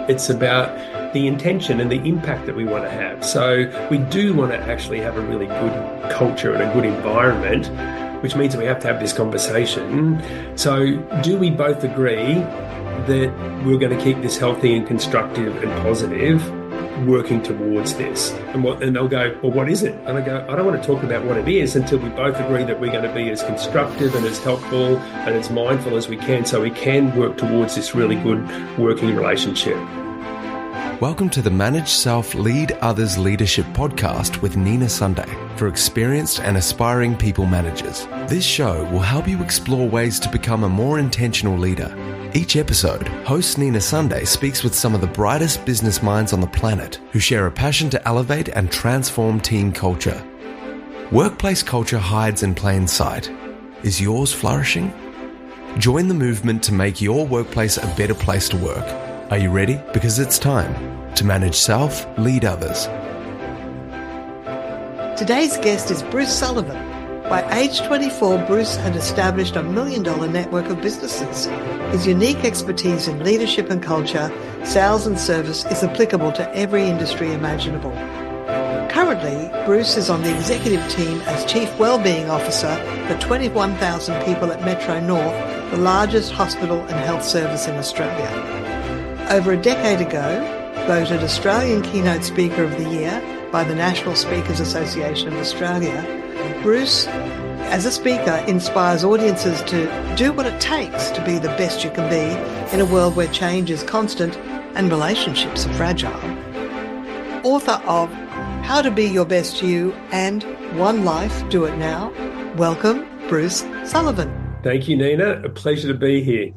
It's about the intention and the impact that we want to have. So we do want to actually have a really good culture and a good environment, which means we have to have this conversation. So do we both agree that we're going to keep this healthy and constructive and positive, working towards this? And they'll go, well, what is it? And I go, I don't want to talk about what it is until we both agree that we're going to be as constructive and as helpful and as mindful as we can, so we can work towards this really good working relationship. Welcome to the Manage Self, Lead Others Leadership podcast with Nina Sunday for experienced and aspiring people managers. This show will help you explore ways to become a more intentional leader. Each episode, host Nina Sunday speaks with some of the brightest business minds on the planet who share a passion to elevate and transform team culture. Workplace culture hides in plain sight. Is yours flourishing? Join the movement to make your workplace a better place to work. Are you ready? Because it's time to manage self, lead others. Today's guest is Bruce Sullivan. By age 24, Bruce had established $1 million network of businesses. His unique expertise in leadership and culture, sales and service is applicable to every industry imaginable. Currently, Bruce is on the executive team as Chief Wellbeing Officer for 21,000 people at Metro North, the largest hospital and health service in Australia. Over a decade ago, voted Australian Keynote Speaker of the Year by the National Speakers Association of Australia, Bruce, as a speaker, inspires audiences to do what it takes to be the best you can be in a world where change is constant and relationships are fragile. Author of How to Be Your Best You and One Life, Do It Now, welcome, Bruce Sullivan. Thank you, Nina. A pleasure to be here.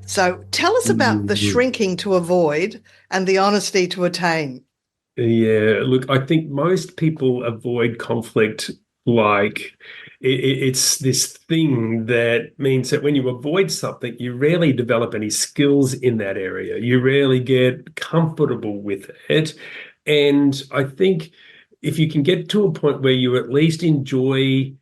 So tell us about the shrinking to avoid and the honesty to attain. Yeah, look, I think most people avoid conflict like it's this thing that means that when you avoid something, you rarely develop any skills in that area. You rarely get comfortable with it. And I think if you can get to a point where you at least enjoy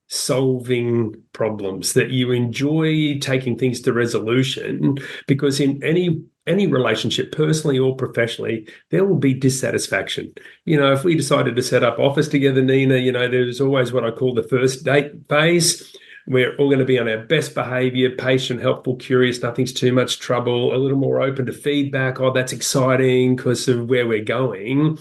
solving problems, that you enjoy taking things to resolution, because in any relationship, personally or professionally, there will be dissatisfaction. You know, if we decided to set up office together, Nina, you know, there's always what I call the first date phase. We're all going to be on our best behavior, patient, helpful, curious, nothing's too much trouble, a little more open to feedback. Oh, that's exciting because of where we're going.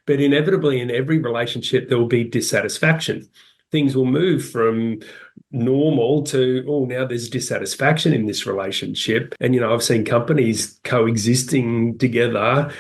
But inevitably in every relationship, there will be dissatisfaction. Things will move from normal to, oh, now there's dissatisfaction in this relationship. And, you know, I've seen companies coexisting together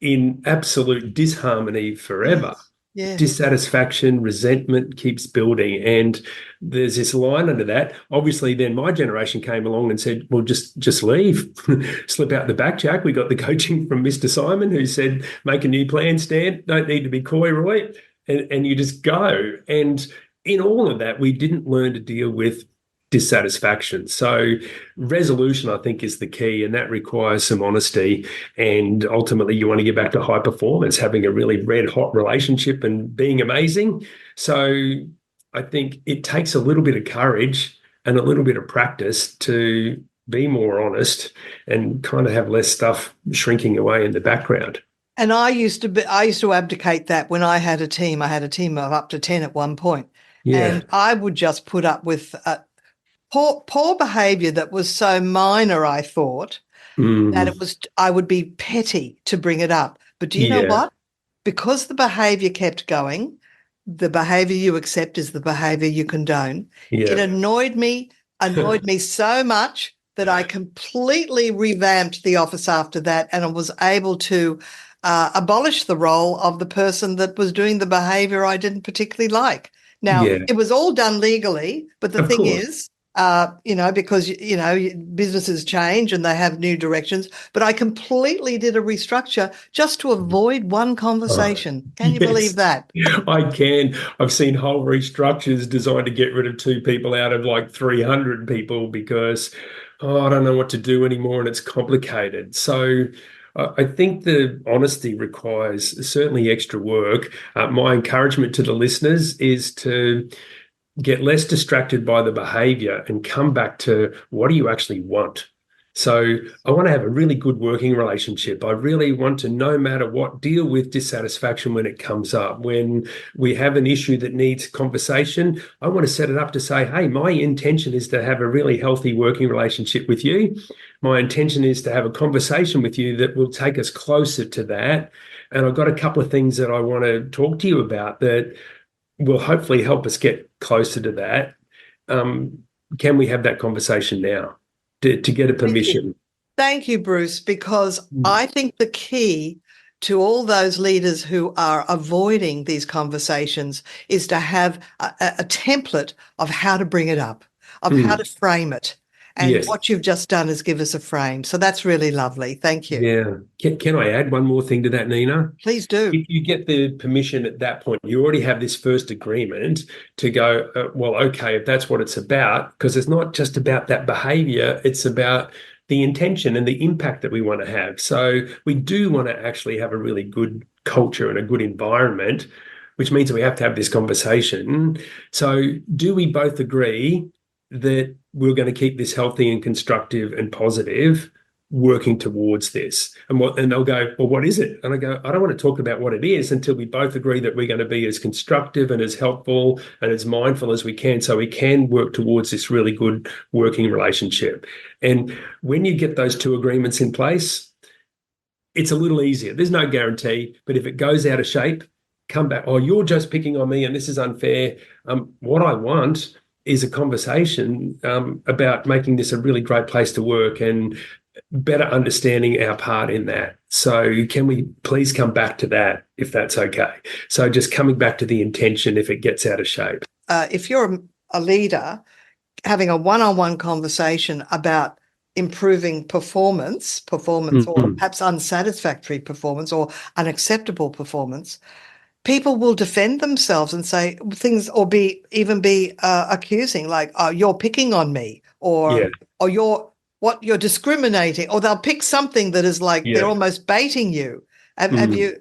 in absolute disharmony forever. Yeah. Dissatisfaction, resentment keeps building. And there's this line under that. Obviously, then my generation came along and said, well, just leave, slip out the back, Jack. We got the coaching from Mr. Simon, who said, make a new plan, Stan, don't need to be coy, Roy, and you just go. And in all of that, we didn't learn to deal with dissatisfaction. So resolution, I think, is the key, and that requires some honesty. And ultimately, you want to get back to high performance, having a really red hot relationship and being amazing. So I think it takes a little bit of courage and a little bit of practice to be more honest and kind of have less stuff shrinking away in the background. And I used to abdicate that when I had a team. I had a team of up to 10 at one point. Yeah. And I would just put up with poor behaviour that was so minor, I thought, that I would be petty to bring it up. But do you know what? Because the behaviour kept going, the behaviour you accept is the behaviour you condone. Yeah. It annoyed me so much that I completely revamped the office after that, and I was able to abolish the role of the person that was doing the behaviour I didn't particularly like. Now, it was all done legally, but the thing is, because, businesses change and they have new directions, but I completely did a restructure just to avoid one conversation. Can you believe that? I can. I've seen whole restructures designed to get rid of 2 people out of like 300 people because, I don't know what to do anymore and it's complicated. So I think the honesty requires certainly extra work. My encouragement to the listeners is to get less distracted by the behavior and come back to what do you actually want? So I want to have a really good working relationship. I really want to, no matter what, deal with dissatisfaction when it comes up. When we have an issue that needs conversation, I want to set it up to say, hey, my intention is to have a really healthy working relationship with you. My intention is to have a conversation with you that will take us closer to that. And I've got a couple of things that I want to talk to you about that will hopefully help us get closer to that. Can we have that conversation now? To get a permission. Thank you, Bruce, because I think the key to all those leaders who are avoiding these conversations is to have a template of how to bring it up, of how to frame it. And what you've just done is give us a frame. So that's really lovely. Thank you. Yeah. Can I add one more thing to that, Nina? Please do. If you get the permission at that point, you already have this first agreement to go, well, okay, if that's what it's about, because it's not just about that behavior, it's about the intention and the impact that we want to have. So we do want to actually have a really good culture and a good environment, which means we have to have this conversation. So do we both agree that we're going to keep this healthy and constructive and positive, working towards this? And they'll go, well, what is it? And I go, I don't want to talk about what it is until we both agree that we're going to be as constructive and as helpful and as mindful as we can, so we can work towards this really good working relationship. And when you get those two agreements in place, it's a little easier. There's no guarantee, but if it goes out of shape, come back. Oh, you're just picking on me and this is unfair. What I want is a conversation about making this a really great place to work and better understanding our part in that. So can we please come back to that, if that's okay? So just coming back to the intention if it gets out of shape. If you're a leader, having a one-on-one conversation about improving performance, or perhaps unsatisfactory performance or unacceptable performance, people will defend themselves and say things, or even be accusing, like, "Oh, you're picking on me," or you're discriminating, or they'll pick something that is like they're almost baiting you. Have you?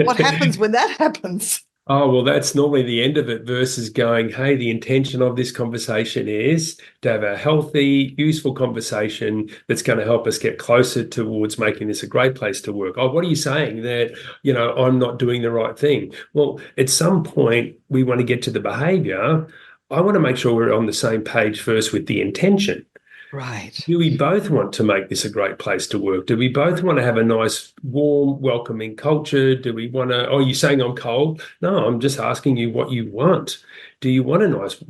What happens when that happens? Oh, well, that's normally the end of it versus going, hey, the intention of this conversation is to have a healthy, useful conversation that's going to help us get closer towards making this a great place to work. Oh, what are you saying? That, I'm not doing the right thing? Well, at some point, we want to get to the behavior. I want to make sure we're on the same page first with the intention. Right. Do we both want to make this a great place to work? Do we both want to have a nice, warm, welcoming culture? Do we want to, oh, you're saying I'm cold? No, I'm just asking you what you want. Do you want a nice,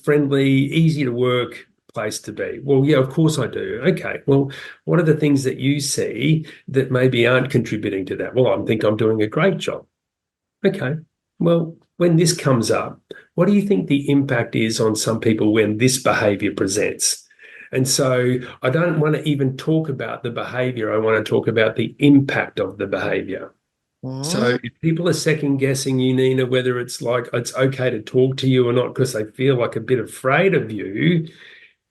friendly, easy to work place to be? Well, yeah, of course I do. Okay, well, what are the things that you see that maybe aren't contributing to that? Well, I think I'm doing a great job. Okay, well, when this comes up, what do you think the impact is on some people when this behavior presents? And so I don't want to even talk about the behavior. I want to talk about the impact of the behavior. So if people are second guessing you, Nina, whether it's like it's okay to talk to you or not because they feel like a bit afraid of you,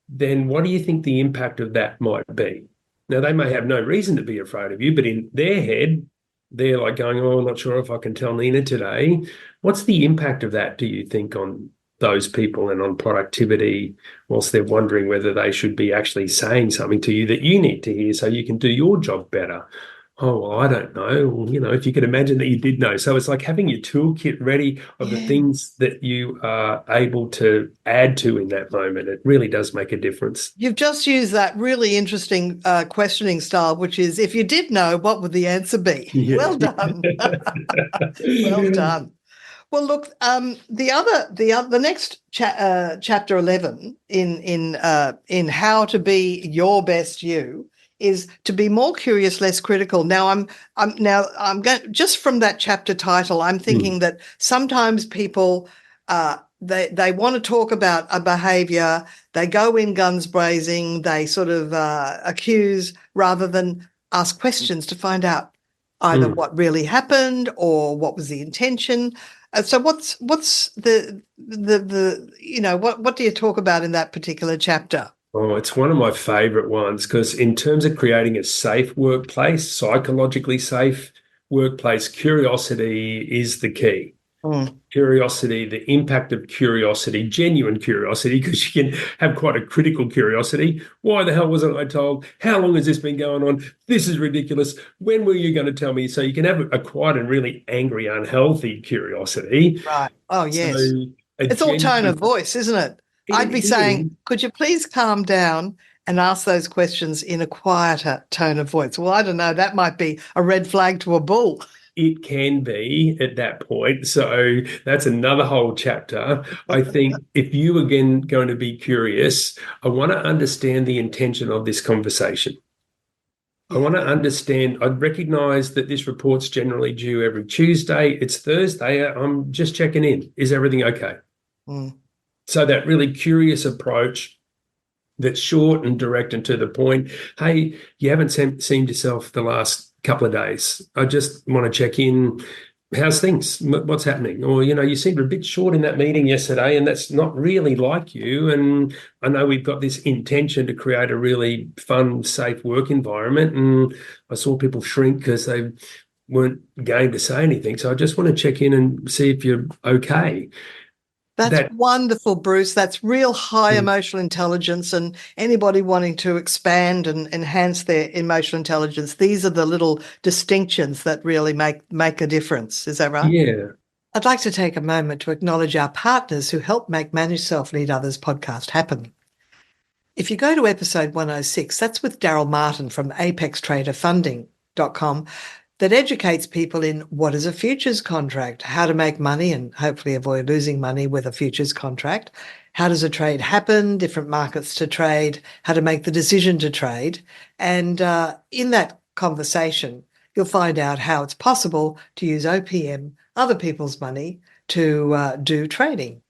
then what do you think the impact of that might be? Now, they may have no reason to be afraid of you, but in their head, they're like going, oh, I'm not sure if I can tell Nina today. What's the impact of that, do you think, on those people and on productivity, whilst they're wondering whether they should be actually saying something to you that you need to hear so you can do your job better? Oh, well, I don't know. Well, if you could imagine that you did know. So it's like having your toolkit ready of the things that you are able to add to in that moment. It really does make a difference. You've just used that really interesting questioning style, which is, if you did know, what would the answer be? Yeah. Well done. Well done. Well, look, the next chapter 11 in how to be your best you is to be more curious, less critical. Now, I'm going, just from that chapter title, I'm thinking that sometimes people they want to talk about a behavior, they go in guns blazing, they sort of accuse rather than ask questions to find out either what really happened or what was the intention. So what's the what do you talk about in that particular chapter? Oh, it's one of my favorite ones, because in terms of creating a safe workplace, psychologically safe workplace, curiosity is the key. Mm. Curiosity, the impact of curiosity, genuine curiosity, because you can have quite a critical curiosity. Why the hell wasn't I told? How long has this been going on? This is ridiculous. When were you going to tell me? So you can have a quiet and really angry, unhealthy curiosity. Right. Oh, So yes. a It's all tone of genuine, voice, isn't it? I'd it be is. saying, could you please calm down and ask those questions in a quieter tone of voice? Well, I don't know. That might be a red flag to a bull. It can be at that point. So that's another whole chapter. I think if you again going to be curious, I want to understand the intention of this conversation. I Yeah. want to understand. I recognize that this report's generally due every Tuesday. It's Thursday. I'm just checking in. Is everything okay? Mm. So that really curious approach that's short and direct and to the point. Hey, you haven't seen yourself the last couple of days. I just want to check in. How's things? What's happening? Or, you seemed a bit short in that meeting yesterday, and that's not really like you. And I know we've got this intention to create a really fun, safe work environment. And I saw people shrink because they weren't game to say anything. So I just want to check in and see if you're okay. That's That wonderful, Bruce. That's real high emotional intelligence. And anybody wanting to expand and enhance their emotional intelligence, these are the little distinctions that really make a difference. Is that right? yeah. I'd like to take a moment to acknowledge our partners who help make Manage Self Lead Others podcast happen. If you go to episode 106, that's with Daryl Martin from apextraderfunding.com, that educates people in what is a futures contract, how to make money and hopefully avoid losing money with a futures contract, how does a trade happen, different markets to trade, how to make the decision to trade. And in that conversation, you'll find out how it's possible to use OPM, other people's money, to do trading.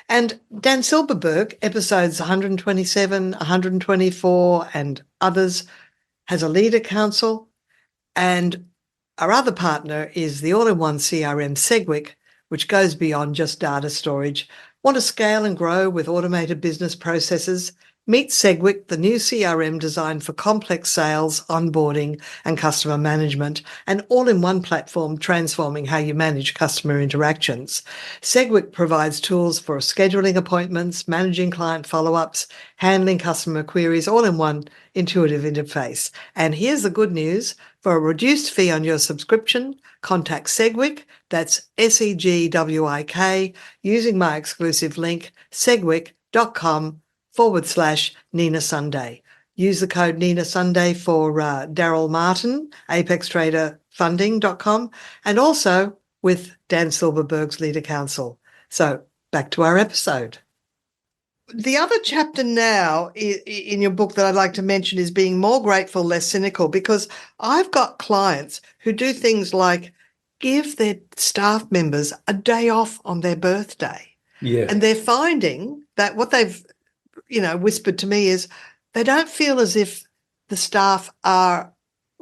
And Dan Silberberg, episodes 127, 124, and others, has a leader council. And our other partner is the all-in-one CRM Segwick, which goes beyond just data storage. Want to scale and grow with automated business processes? Meet Segwick, the new CRM designed for complex sales, onboarding, and customer management, an all-in-one platform transforming how you manage customer interactions. Segwick provides tools for scheduling appointments, managing client follow-ups, handling customer queries, all in one intuitive interface. And here's the good news. For a reduced fee on your subscription, contact Segwick, that's SEGWIK, using my exclusive link, segwick.com/Nina Sunday. Use the code Nina Sunday for Daryl Martin, apextraderfunding.com, and also with Dan Silberberg's Leader Council. So back to our episode. The other chapter now in your book that I'd like to mention is being more grateful, less cynical, because I've got clients who do things like give their staff members a day off on their birthday. Yeah. And they're finding that what they've, whispered to me is they don't feel as if the staff are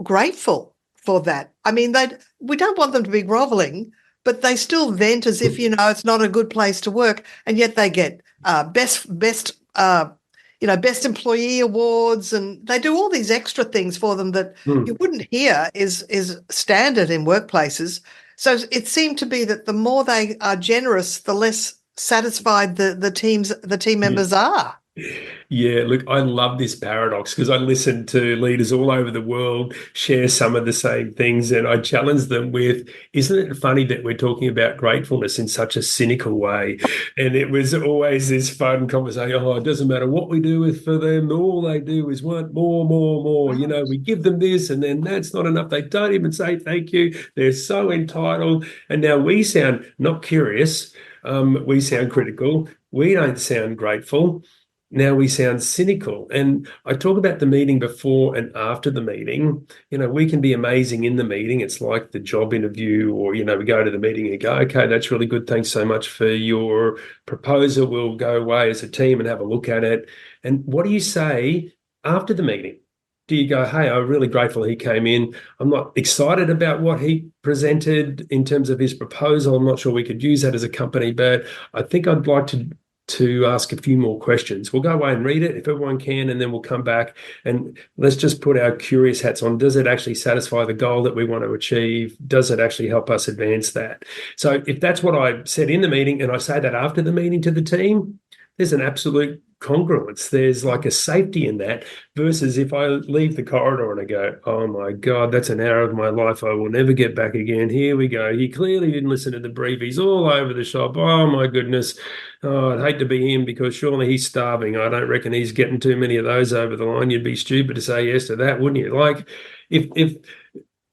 grateful for that. I mean, we don't want them to be groveling, but they still vent as if, it's not a good place to work. And yet they get best employee awards, and they do all these extra things for them that you wouldn't hear is standard in workplaces. So it seemed to be that the more they are generous, the less satisfied the team members are. Yeah, look, I love this paradox because I listen to leaders all over the world share some of the same things, and I challenge them with, isn't it funny that we're talking about gratefulness in such a cynical way? And it was always this fun conversation. Oh, it doesn't matter what we do for them. All they do is want more, more, more. We give them this, and then that's not enough. They don't even say thank you. They're so entitled. And now we sound not curious. We sound critical. We don't sound grateful. Now we sound cynical. And I talk about the meeting before and after the meeting. We can be amazing in the meeting. It's like the job interview, or, we go to the meeting and go, okay, that's really good. Thanks so much for your proposal. We'll go away as a team and have a look at it. And what do you say after the meeting? Do you go, hey, I'm really grateful he came in. I'm not excited about what he presented in terms of his proposal. I'm not sure we could use that as a company, but I think I'd like to to ask a few more questions. We'll go away and read it if everyone can, and then we'll come back and let's just put our curious hats on. Does it actually satisfy the goal that we want to achieve? Does it actually help us advance that? So if that's what I said in the meeting and I say that after the meeting to the team, there's an absolute congruence. There's like a safety in that versus if I leave the corridor and I go, oh my God, that's an hour of my life I will never get back again. Here we go. He clearly didn't listen to the brief. He's all over the shop. Oh my goodness. Oh, I'd hate to be him because surely he's starving. I don't reckon he's getting too many of those over the line. You'd be stupid to say yes to that, wouldn't you? Like if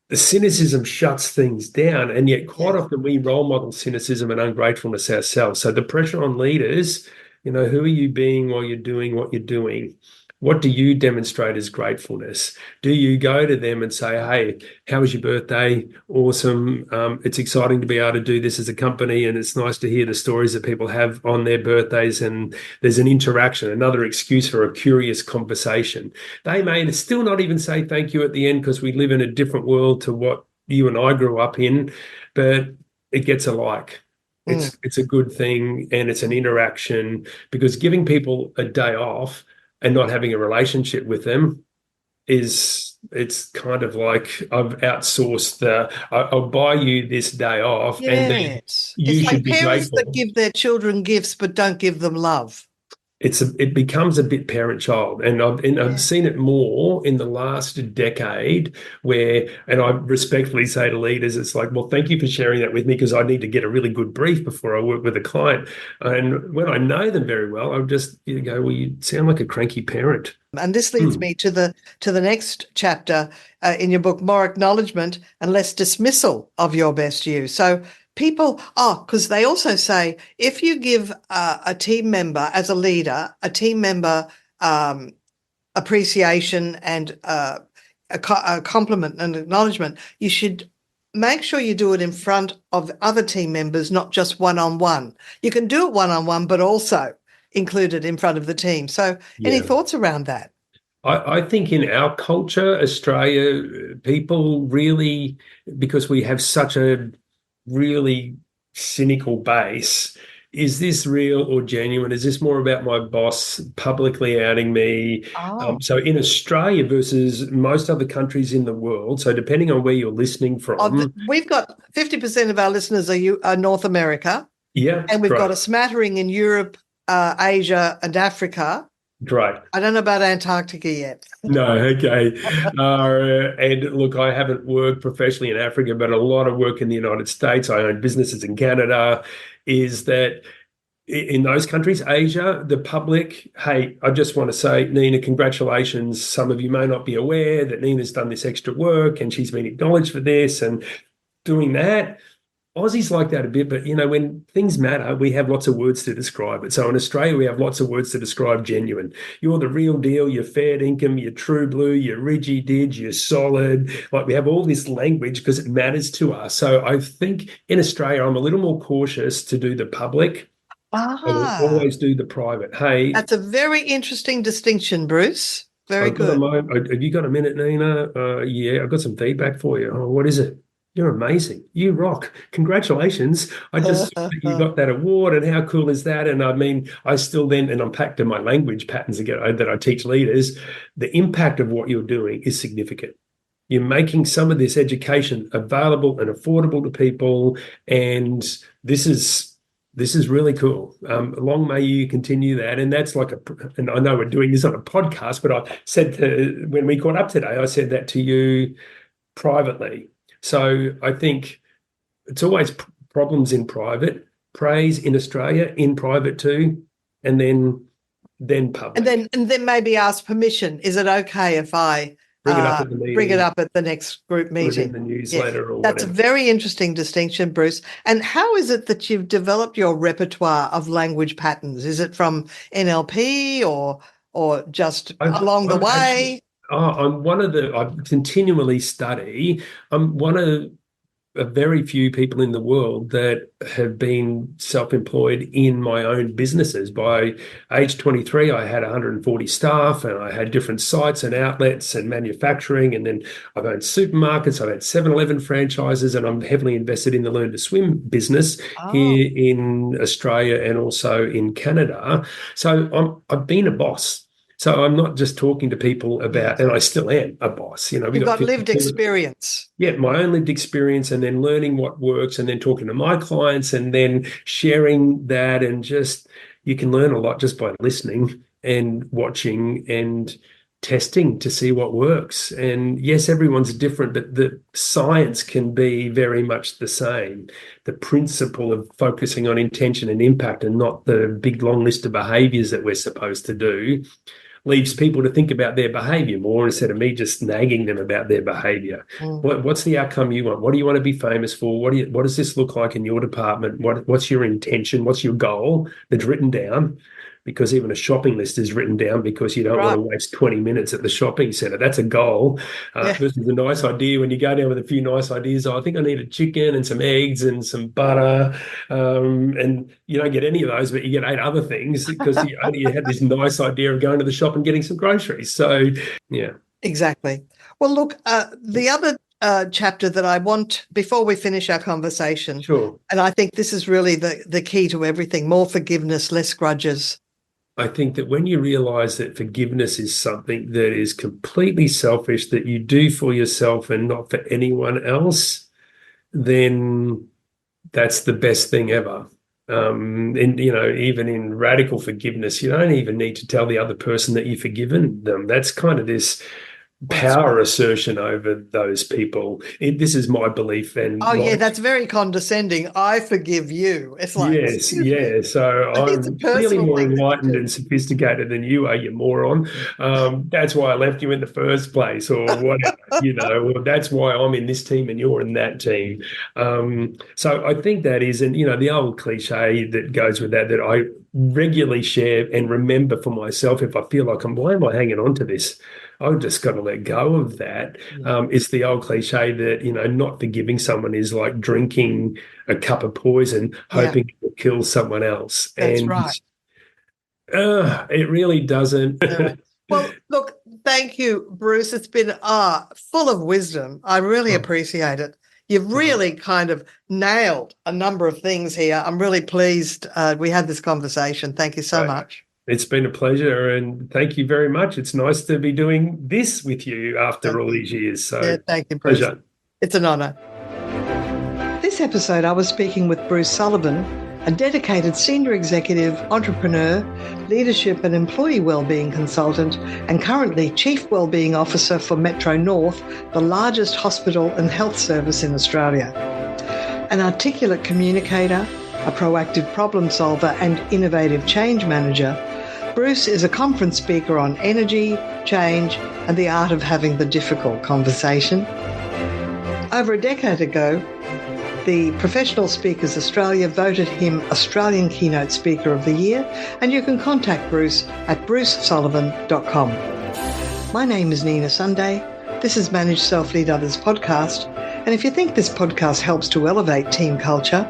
the cynicism shuts things down, and yet quite often we role model cynicism and ungratefulness ourselves. So the pressure on leaders, who are you being while you're doing what you're doing? What do you demonstrate as gratefulness? Do you go to them and say, hey, how was your birthday? Awesome. It's exciting to be able to do this as a company. And it's nice to hear the stories that people have on their birthdays. And there's an interaction, another excuse for a curious conversation. They may still not even say thank you at the end because we live in a different world to what you and I grew up in, but it gets a like. It's a good thing, and it's an interaction, because giving people a day off and not having a relationship with them it's kind of like I've outsourced I'll buy you this day off, and then you it's should like be parents grateful. that give their children gifts but don't give them love. It becomes a bit parent-child, and I've seen it more in the last decade and I respectfully say to leaders, it's like, well, thank you for sharing that with me because I need to get a really good brief before I work with a client. And when I know them very well, I'll just go, well, you sound like a cranky parent. And this leads me to the next chapter in your book, more acknowledgement and less dismissal of your best you. So people, because they also say if you give a team member, as a leader, a team member appreciation and a compliment and acknowledgement, you should make sure you do it in front of other team members, not just one-on-one. You can do it one-on-one, but also include it in front of the team. So any thoughts around that? I think in our culture, Australia, people really, because we have such a really cynical base, is this real or genuine? Is this more about my boss publicly outing me? So in Australia versus most other countries in the world, so depending on where you're listening from. We've got 50% of our listeners are North America. Yeah. And we've got a smattering in Europe, Asia and Africa. Great. I don't know about Antarctica yet. No, okay. And look, I haven't worked professionally in Africa, but a lot of work in the United States. I own businesses in Canada. Is that in those countries, Asia, the public, hey, I just want to say, Nina, congratulations. Some of you may not be aware that Nina's done this extra work and she's been acknowledged for this and doing that. Aussies like that a bit, but, when things matter, we have lots of words to describe it. So in Australia, we have lots of words to describe genuine. You're the real deal, you're fair income, you're true blue, you're rigid, you're solid. Like we have all this language because it matters to us. So I think in Australia, I'm a little more cautious to do the public. I will always do the private. Hey. That's a very interesting distinction, Bruce. Very good. Have you got a minute, Nina? Yeah, I've got some feedback for you. Oh, what is it? You're amazing. You rock. Congratulations. I just you got that award, and how cool is that? And I mean, I still then, and I'm back to my language patterns again that I teach leaders, the impact of what you're doing is significant. You're making some of this education available and affordable to people, and this is really cool. Long may you continue that. And that's like and I know we're doing this on a podcast, but I said when we caught up today, I said that to you privately. So I think it's always problems in private, praise in Australia in private too, and then public. And then maybe ask permission. Is it okay if I bring it up at the next group meeting? Put it in the newsletter or That's whatever. a very interesting distinction, Bruce. And how is it that you've developed your repertoire of language patterns? Is it from NLP or just along the way? I continually study. I'm one of very few people in the world that have been self-employed in my own businesses. By age 23, I had 140 staff, and I had different sites and outlets and manufacturing. And then I've owned supermarkets. I've had 7-Eleven franchises, and I'm heavily invested in the Learn to Swim business here in Australia and also in Canada. So I've been a boss. So I'm not just talking to people about, and I still am a boss. You know, you've got lived experience. Yeah, my own lived experience, and then learning what works, and then talking to my clients, and then sharing that. And just, you can learn a lot just by listening and watching and testing to see what works. And yes, everyone's different, but the science can be very much the same. The principle of focusing on intention and impact, and not the big long list of behaviors that we're supposed to do, leaves people to think about their behavior more, instead of me just nagging them about their behavior. What's the outcome you want? What do you want to be famous for? What does this look like in your department? What's your intention? What's your goal that's written down? Because even a shopping list is written down, because you don't want to waste 20 minutes at the shopping centre. That's a goal. Versus a nice idea. When you go down with a few nice ideas, I think I need a chicken and some eggs and some butter. And you don't get any of those, but you get 8 other things, because you had this nice idea of going to the shop and getting some groceries. So, yeah. Exactly. Well, look, the other chapter that I want, before we finish our conversation, sure, and I think this is really the key to everything: more forgiveness, less grudges. I think that when you realize that forgiveness is something that is completely selfish, that you do for yourself and not for anyone else, then that's the best thing ever. And, you know, even in radical forgiveness, you don't even need to tell the other person that you've forgiven them. That's kind of this power assertion over those people. This is my belief. And that's very condescending. I forgive you. It's like, yes, yeah. So I'm clearly more enlightened and sophisticated than you are, you moron. That's why I left you in the first place, or whatever. You know, or that's why I'm in this team and you're in that team. So I think that is, and you know, the old cliche that goes with that I regularly share and remember for myself. If I feel like why am I hanging on to this? I've just got to let go of that. It's the old cliche that, you know, not forgiving someone is like drinking a cup of poison, hoping it will kill someone else. That's right. It really doesn't. Well, look, thank you, Bruce. It's been full of wisdom. I really appreciate it. You've really kind of nailed a number of things here. I'm really pleased we had this conversation. Thank you so much. It's been a pleasure, and thank you very much. It's nice to be doing this with you after all these years. So, thank you, Bruce. Pleasure. It's an honour. This episode, I was speaking with Bruce Sullivan, a dedicated senior executive, entrepreneur, leadership and employee wellbeing consultant, and currently Chief Wellbeing Officer for Metro North, the largest hospital and health service in Australia. An articulate communicator, a proactive problem solver and innovative change manager, Bruce is a conference speaker on energy, change, and the art of having the difficult conversation. Over a decade ago, the Professional Speakers Australia voted him Australian Keynote Speaker of the Year, and you can contact Bruce at brucesullivan.com. My name is Nina Sunday. This is Manage Self Lead Others podcast, and if you think this podcast helps to elevate team culture,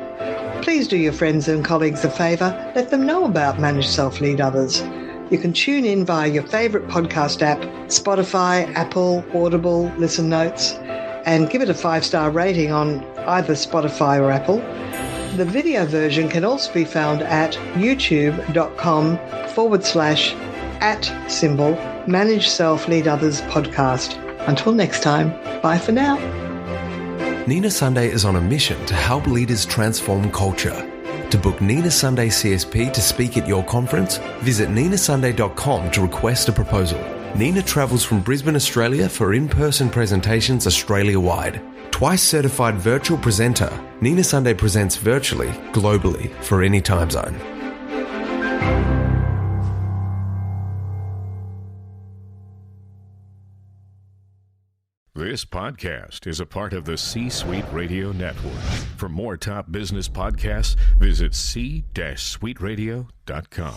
please do your friends and colleagues a favour. Let them know about Manage Self Lead Others. You can tune in via your favourite podcast app, Spotify, Apple, Audible, Listen Notes, and give it a 5-star rating on either Spotify or Apple. The video version can also be found at youtube.com/@Manage Self Lead Others podcast. Until next time, bye for now. Nina Sunday is on a mission to help leaders transform culture. To book Nina Sunday CSP to speak at your conference, visit ninasunday.com to request a proposal. Nina travels from Brisbane, Australia for in-person presentations Australia-wide. Twice certified virtual presenter, Nina Sunday presents virtually, globally, for any time zone. This podcast is a part of the C-Suite Radio Network. For more top business podcasts, visit c-suiteradio.com.